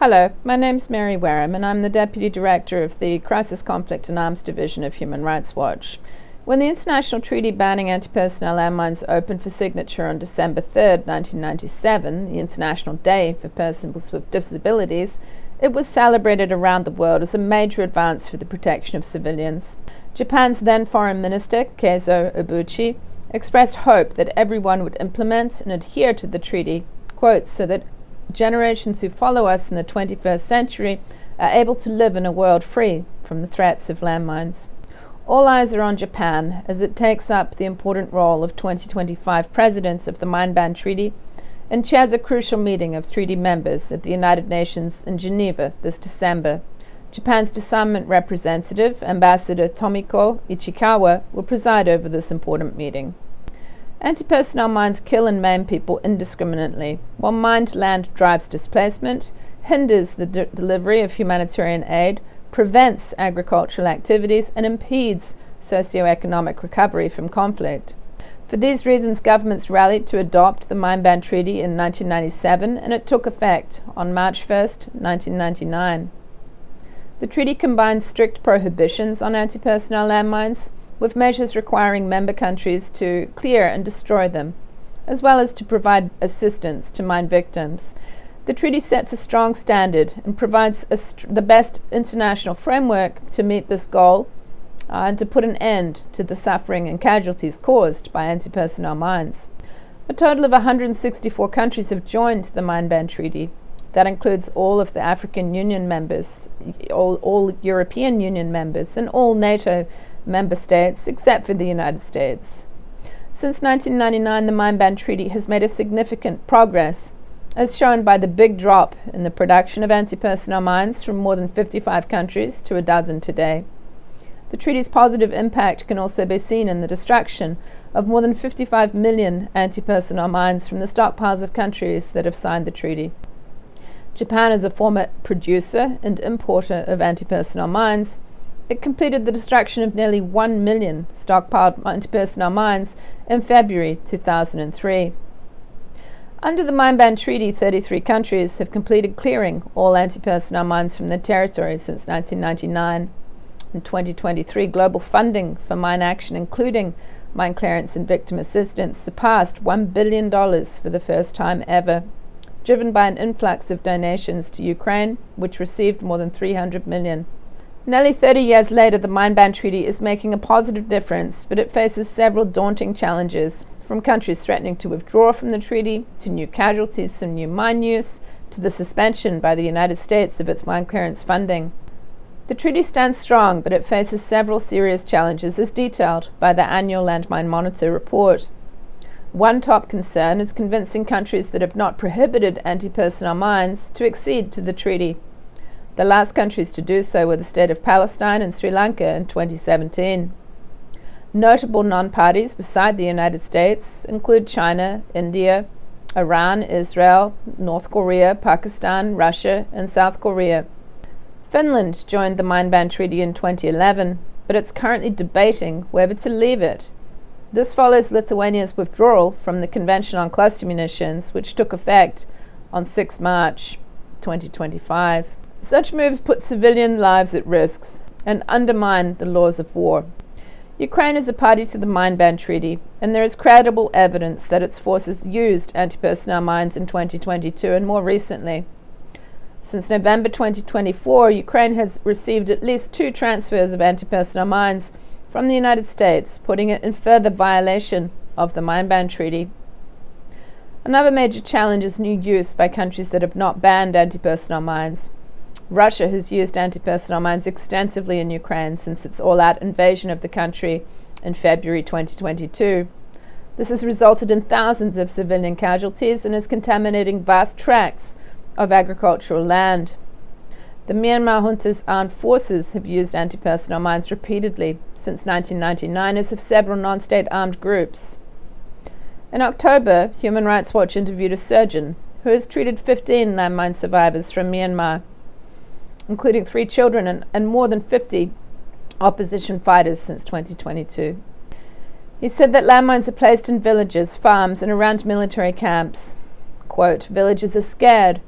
Hello, my name's Mary Wareham and I'm the Deputy Director of the Crisis Conflict and Arms Division of Human Rights Watch. When the international treaty banning anti-personnel landmines opened for signature on December 3rd, 1997, the International Day for Persons with Disabilities, it was celebrated around the world as a major advance for the protection of civilians. Japan's then Foreign Minister, Keizo Ibuchi, expressed hope that everyone would implement and adhere to the treaty, quote, so that generations who follow us in the 21st century are able to live in a world free from the threats of landmines. All eyes are on Japan as it takes up the important role of 2025 President of the Mine Ban Treaty and chairs a crucial meeting of treaty members at the United Nations in Geneva this December. Japan's disarmament representative, Ambassador Tomiko Ichikawa, will preside over this important meeting. Anti-personnel mines kill and maim people indiscriminately, while mined land drives displacement, hinders the delivery of humanitarian aid, prevents agricultural activities, and impedes socio-economic recovery from conflict. For these reasons, governments rallied to adopt the Mine Ban Treaty in 1997, and it took effect on March 1st, 1999. The treaty combines strict prohibitions on anti-personnel landmines with measures requiring member countries to clear and destroy them, as well as to provide assistance to mine victims. The treaty sets a strong standard and provides the best international framework to meet this goal and to put an end to the suffering and casualties caused by anti-personnel mines. A total of 164 countries have joined the Mine Ban Treaty. That includes all of the African Union members, all European Union members, and all NATO member states except for the United States. Since 1999, the Mine Ban Treaty has made a significant progress, as shown by the big drop in the production of anti-personnel mines from more than 55 countries to a dozen today. The treaty's positive impact can also be seen in the destruction of more than 55 million anti-personnel mines from the stockpiles of countries that have signed the treaty. Japan is a former producer and importer of anti-personnel mines. It completed the destruction of nearly 1 million stockpiled anti-personnel mines in February 2003. Under the Mine Ban Treaty, 33 countries have completed clearing all anti-personnel mines from their territory since 1999. In 2023, global funding for mine action, including mine clearance and victim assistance, surpassed $1 billion for the first time ever, driven by an influx of donations to Ukraine, which received more than $300 million. Nearly 30 years later, the Mine Ban Treaty is making a positive difference, but it faces several daunting challenges, from countries threatening to withdraw from the treaty, to new casualties from new mine use, to the suspension by the United States of its mine clearance funding. The treaty stands strong, but it faces several serious challenges as detailed by the annual Landmine Monitor report. One top concern is convincing countries that have not prohibited anti-personnel mines to accede to the treaty. The last countries to do so were the State of Palestine and Sri Lanka in 2017. Notable non-parties beside the United States include China, India, Iran, Israel, North Korea, Pakistan, Russia, and South Korea. Finland joined the Mine Ban Treaty in 2011, but it's currently debating whether to leave it. This follows Lithuania's withdrawal from the Convention on Cluster Munitions, which took effect on 6 March 2025. Such moves put civilian lives at risk and undermine the laws of war. Ukraine is a party to the Mine Ban Treaty, and there is credible evidence that its forces used anti-personnel mines in 2022 and more recently. Since November 2024, Ukraine has received at least 2 transfers of anti-personnel mines from the United States, putting it in further violation of the Mine Ban Treaty. Another major challenge is new use by countries that have not banned anti-personnel mines. Russia has used anti-personnel mines extensively in Ukraine since its all-out invasion of the country in February 2022. This has resulted in thousands of civilian casualties and is contaminating vast tracts of agricultural land. The Myanmar junta's armed forces have used anti-personnel mines repeatedly since 1999, as have several non-state armed groups. In October, Human Rights Watch interviewed a surgeon who has treated 15 landmine survivors from Myanmar, including 3 children and more than 50 opposition fighters since 2022. He said that landmines are placed in villages, farms, and around military camps. Quote, "Villagers are scared,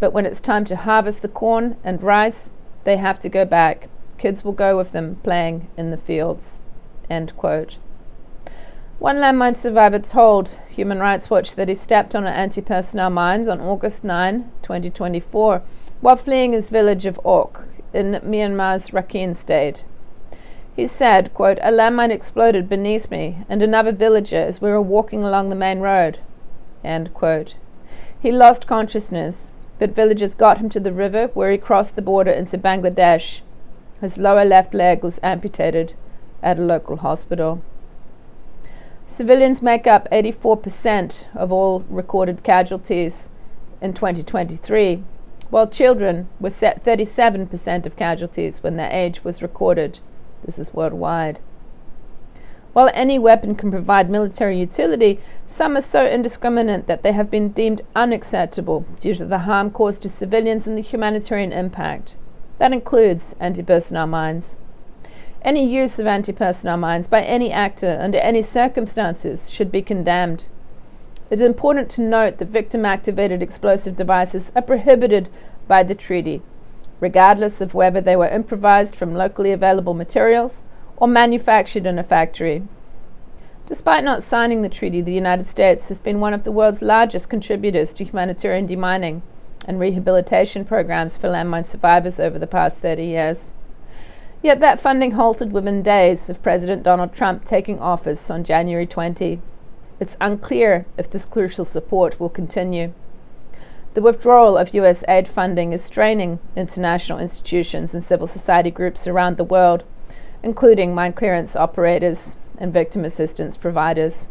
But when it's time to harvest the corn and rice, they have to go back. Kids will go with them playing in the fields." End quote. One landmine survivor told Human Rights Watch that he stepped on an anti-personnel mines on August 9, 2024, while fleeing his village of Ok in Myanmar's Rakhine state. He said, quote, "A landmine exploded beneath me and another villager as we were walking along the main road." End quote. He lost consciousness, but villagers got him to the river where he crossed the border into Bangladesh. His lower left leg was amputated at a local hospital. Civilians make up 84% of all recorded casualties in 2023, while children were 37% of casualties when their age was recorded. This is worldwide. While any weapon can provide military utility, some are so indiscriminate that they have been deemed unacceptable due to the harm caused to civilians and the humanitarian impact. That includes anti-personnel mines. Any use of anti-personnel mines by any actor under any circumstances should be condemned. It is important to note that victim-activated explosive devices are prohibited by the treaty, regardless of whether they were improvised from locally available materials or manufactured in a factory. Despite not signing the treaty, the United States has been one of the world's largest contributors to humanitarian demining and rehabilitation programs for landmine survivors over the past 30 years. Yet that funding halted within days of President Donald Trump taking office on January 20. It's unclear if this crucial support will continue. The withdrawal of US aid funding is straining international institutions and civil society groups around the world, including mine clearance operators and victim assistance providers.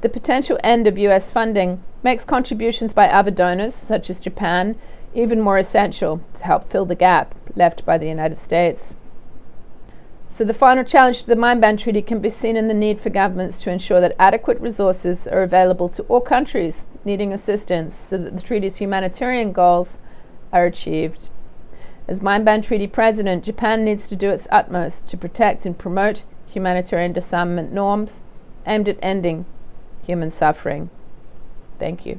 The potential end of US funding makes contributions by other donors, such as Japan, even more essential to help fill the gap left by the United States. So the final challenge to the Mine Ban Treaty can be seen in the need for governments to ensure that adequate resources are available to all countries needing assistance so that the treaty's humanitarian goals are achieved. As Mine Ban Treaty President, Japan needs to do its utmost to protect and promote humanitarian disarmament norms aimed at ending human suffering. Thank you.